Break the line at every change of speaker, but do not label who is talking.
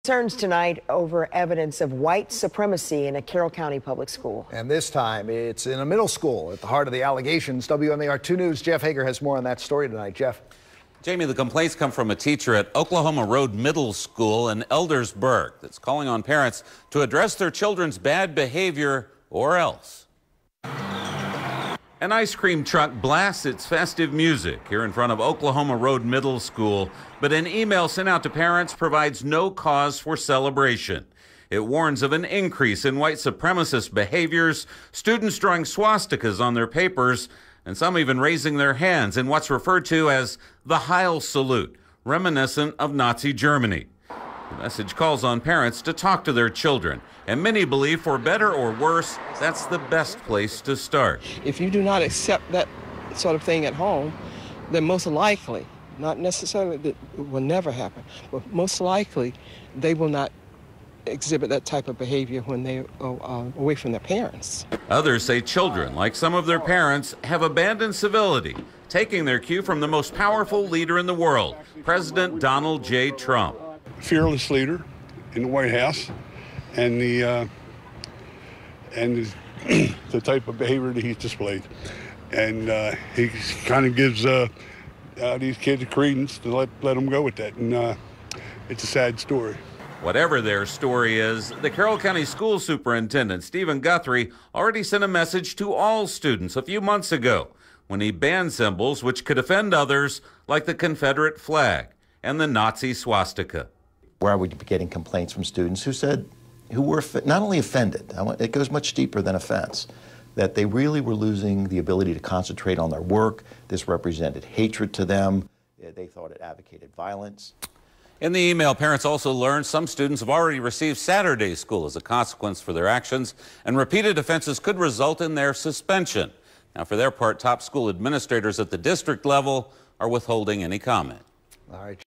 Concerns tonight over evidence of white supremacy in a Carroll County public school.
And this time it's in a middle school at the heart of the allegations. WMAR 2 News' Jeff Hager has more on that story tonight. Jeff.
Jamie, the complaints come from a teacher at Oklahoma Road Middle School in Eldersburg that's calling on parents to address their children's bad behavior or else. An ice cream truck blasts its festive music here in front of Oklahoma Road Middle School, but an email sent out to parents provides no cause for celebration. It warns of an increase in white supremacist behaviors, students drawing swastikas on their papers, and some even raising their hands in what's referred to as the Heil salute, reminiscent of Nazi Germany. The message calls on parents to talk to their children, and many believe for better or worse, that's the best place to start.
If you do not accept that sort of thing at home, then most likely, not necessarily that it will never happen, but most likely they will not exhibit that type of behavior when they are away from their parents.
Others say children, like some of their parents, have abandoned civility, taking their cue from the most powerful leader in the world, President Donald J. Trump.
Fearless leader in the White House, and the type of behavior that he's displayed, and he kind of gives these kids a credence to let them go with that, and it's a sad story.
Whatever their story is, the Carroll County School Superintendent Stephen Guthrie already sent a message to all students a few months ago when he banned symbols which could offend others, like the Confederate flag and the Nazi swastika.
Where I would be getting complaints from students who were not only offended, it goes much deeper than offense, that they really were losing the ability to concentrate on their work. This represented hatred to them. They thought it advocated violence.
In the email, parents also learned some students have already received Saturday school as a consequence for their actions, and repeated offenses could result in their suspension. Now, for their part, top school administrators at the district level are withholding any comment.
All right.